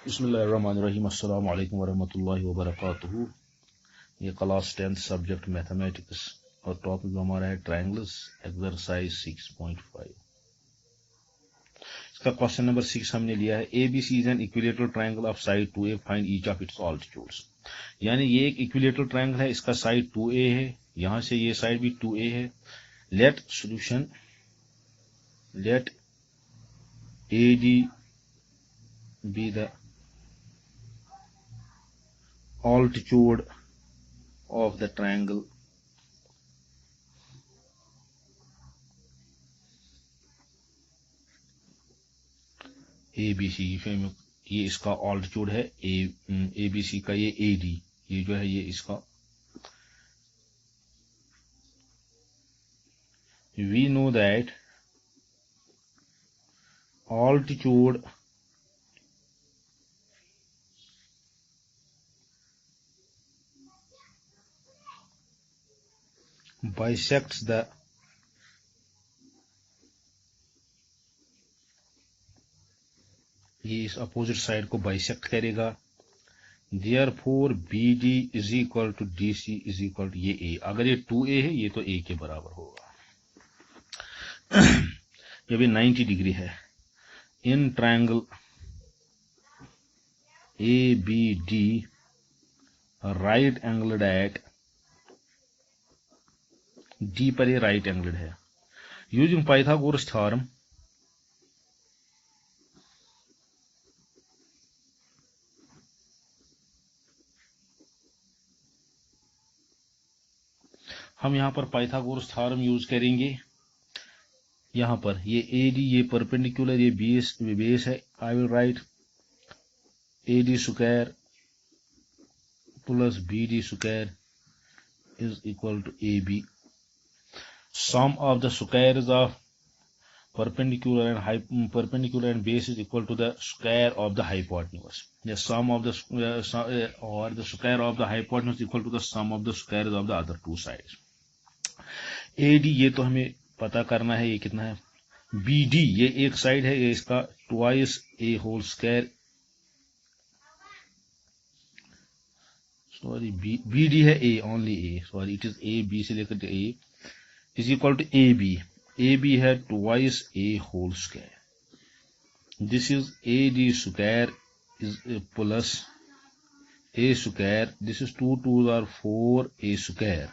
बिस्मिल्लाहिर्रहमानिर्रहीम अस्सलामु अलैकुम वरहमतुल्लाहि वबरकातुहू। ये क्लास 10th सब्जेक्ट मैथमेटिक्स और टॉपिक हमारा है ट्रायंगल्स, एक्सरसाइज 6.5। इसका क्वेश्चन नंबर 6 हमने लिया है। ABC is an equilateral triangle of side 2A, find each of it's altitudes. यानी ये एक इक्विलेटरल ट्रायंगल है, इसका साइड 2A है, यहां से ये साइड भी 2A है। Let solution, let AD be the altitude of the triangle ABC। ये इसका ऑल्टीट्यूड है ABC का, ये AD, ये जो है ये इसका। we know that altitude bisects the ये इस अपोजिट साइड को बाइसेक्ट करेगा। Therefore BD is equal to DC is equal to ये A। अगर ये 2A है, ये तो A के बराबर होगा। ये भी 90 डिग्री है। In triangle ABD right angled at D पर ये राइट एंगल्ड है। यूजिंग पाइथागोरस थ्योरम, हम यहां पर पाइथागोरस थ्योरम यूज करेंगे। यहां पर ये AD, ये परपेंडिकुलर, ये बेस है। I will write AD square plus BD square is equal to AB। Sum of the squares of perpendicular and base is equal to the square of the hypotenuse. The sum of the or the square of the hypotenuse is equal to the sum of the squares of the other two sides. AD ये तो हमें पता करना है, ये कितना है। BD ये एक साइड है, ये इसका twice A whole square, sorry BD है A, only A, sorry it is A, B से लेकर A is equal to AB। AB है twice A whole square। This is AD square is plus A square। This is 2 2s are 4A square।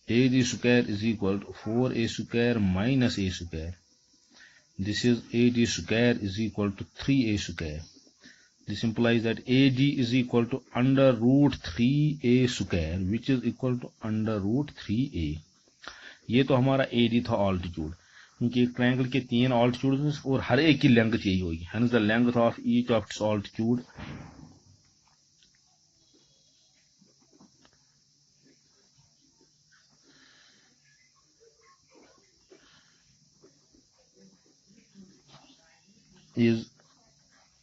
AD square is equal to 4A square minus A square। This is AD square is equal to 3A square। This implies that AD is equal to under root 3A square, which is equal to under root 3A। ये तो हमारा AD था altitude, क्योंकि एक triangle के 3 altitude और हर एक की लेंथ यही होगी। Hence the length of each of its altitude is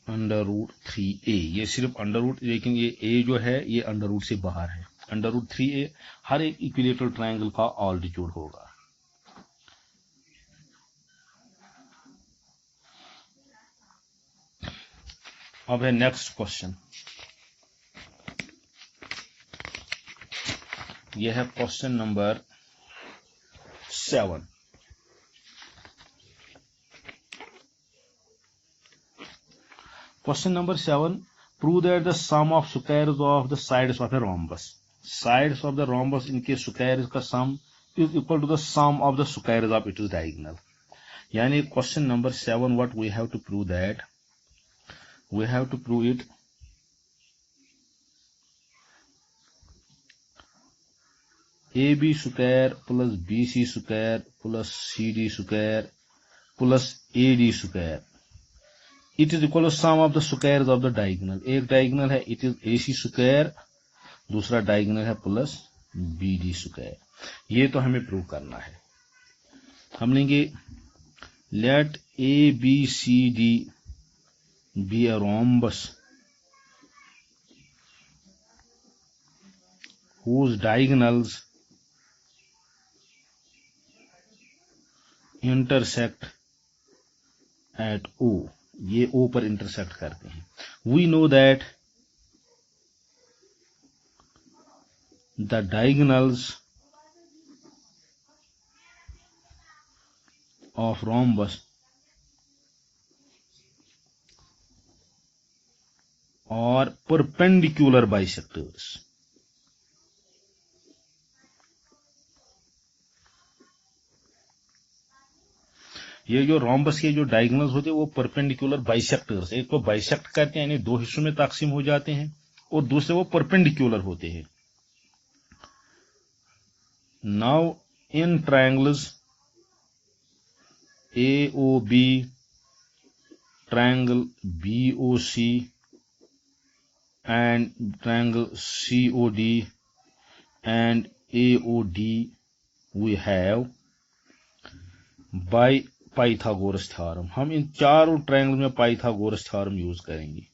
under root 3A। ये सिर्फ अंडर रूट, लेकिन ये A जो है ये अंडर रूट से बाहर है। अंडर रूट 3A हर एक इक्विलेटरल ट्रायंगल का ऑल्टीट्यूड होगा। अब है नेक्स्ट क्वेश्चन। यह है question number 7। Question number 7, prove that the sum of squares of the sides of a rhombus. Sides of the rhombus, इनके स्क्वायर्स का sum is equal to the sum of the squares of its diagonal. यानी question number 7, what we have to prove that, we have to prove it AB square plus BC square plus CD square plus AD square it is equal to sum of the squares of the diagonal। एक diagonal है it is AC square, दूसरा diagonal है plus BD square। ये तो हमें prove करना है। हम लेंगे let ABCD be a rhombus whose diagonals intersect at O। ये ओ पर इंटरसेक्ट करते हैं। We know that the diagonals of rhombus are perpendicular bisectors। ये जो रोम्बस के जो डायगोनल्स होते हैं वो परपेंडिकुलर बाइसेक्टर्स, एक को बाइसेक्ट करते हैं यानी दो हिस्सों में तकसीम हो जाते हैं, और दूसरे वो परपेंडिकुलर होते हैं। Now in triangles AOB, triangle BOC and triangle COD and AOD, we have by Pythagoras theorem. हम इन चारों ट्रायंगल में पाइथागोरस थ्योरम यूज करेंगे,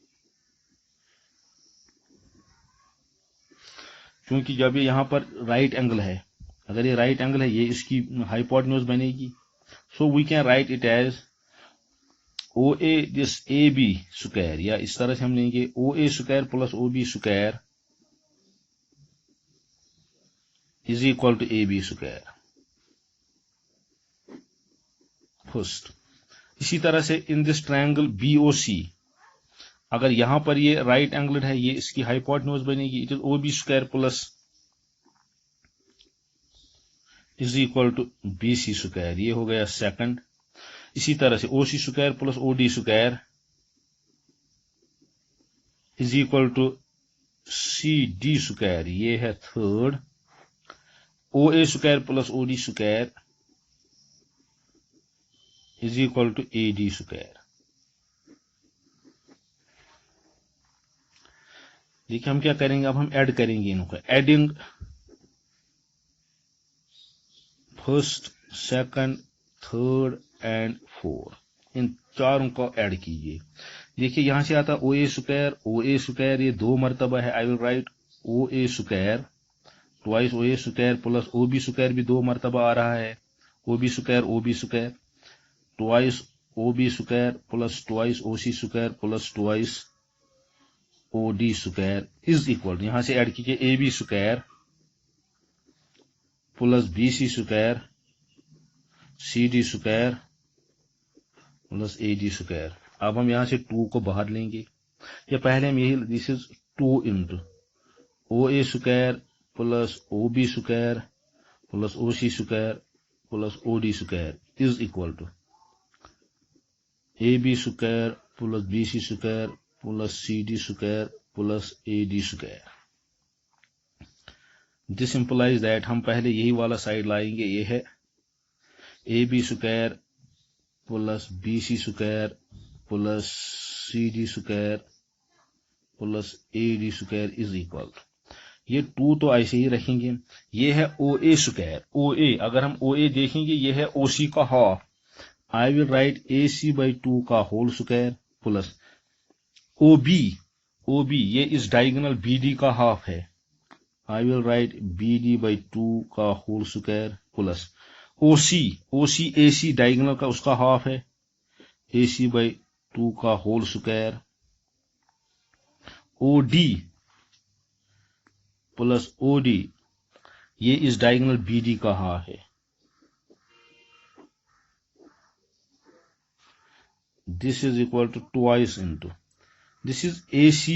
क्योंकि जब ये यहां पर राइट एंगल है, अगर ये राइट एंगल है ये इसकी हाइपोटेन्यूज बनेगी। So we can write it as OA this AB square, या इस तरह से हम लेंगे OA square plus OB square is equal to AB square first. इसी तरह से इन दिस ट्रायंगल BOC, अगर यहां पर ये राइट एंगल है ये इसकी हाइपोटेन्यूज बनेगी, it is OB square plus is equal to BC square, ये हो गया सेकंड। इसी तरह से OC square plus OD square is equal to CD square, ये है third. OA square plus OD square is equal to AD square. देखिए हम क्या करेंगे, अब हम ऐड करेंगे इनको, adding first second third and fourth, इन चारों को ऐड कीजिए। देखिए यहां से आता OA स्क्वायर, OA स्क्वायर ये दो मरतबा है, I will right OA square twice OA square plus OB square भी दो मरतबा आ रहा है, OB square twice OB square plus twice OC square plus twice OD square is equal, यहां से ऐड कीजिए AB square plus BC square CD square plus AD square. अब हम यहां से 2 को बाहर लेंगे, या पहले हम यही, this is 2 into OA square plus OB square plus OC square plus OD square is equal to AB square plus BC square plus CD square plus AD square. This implies that, हम पहले यही वाला side लाएंगे, ये है AB square plus BC square plus CD square plus AD square is equal, ये 2 तो ऐसे ही रखेंगे। ये है OA स्क्वायर, OA अगर हम OA देखेंगे ये है OC का half, I will right AC by 2 का होल स्क्वायर प्लस OB ये इस डायगोनल BD का हाफ है, I will write BD by 2 का whole square plus OC AC diagonal का उसका हाफ है, AC बाई 2 का whole square, OD plus OD ये इस डायगोनल BD का हाफ है, this is equal to twice into this is AC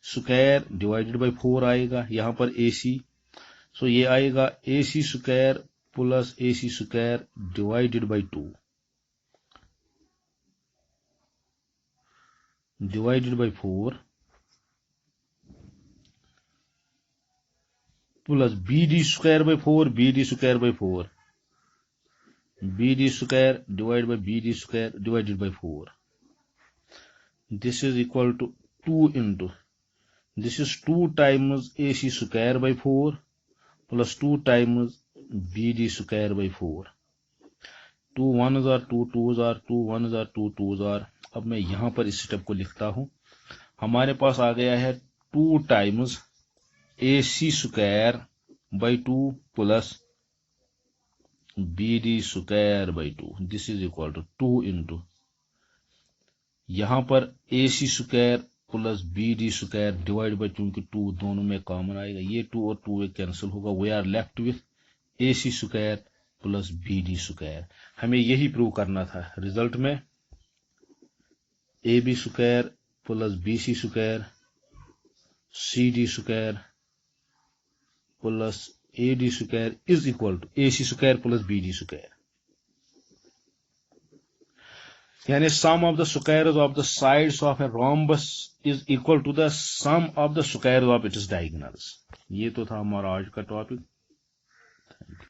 square divided by 4 आएगा यहां पर AC, सो ये आएगा AC square plus AC square divided by 2 divided by 4 plus BD square by 4 BD square by 4 BD square divide by BD square divided by 4, this is equal to 2 into this is 2 times AC square by 4 plus 2 times BD square by 4, 2 1s are 2 2s are 2 1s are 2 2s are। अब मैं यहां पर इस step को लिखता हूं, हमारे पास आ गया है 2 times AC square by 2 plus BD square by 2, this is equal to 2 into यहां पर AC square plus BD square divide by, चूंकि 2 दोनों में कॉमन आएगा, ये 2 और 2 कैंसिल होगा, we are left with AC square plus BD square. हमें यही प्रूव करना था रिजल्ट में, AB square plus BC square CD square plus AD square is equal to AC square plus BD square, यानी sum of the squares of the sides of a rhombus is equal to the sum of the squares of its diagonals। ये तो था हमारा आज का topic.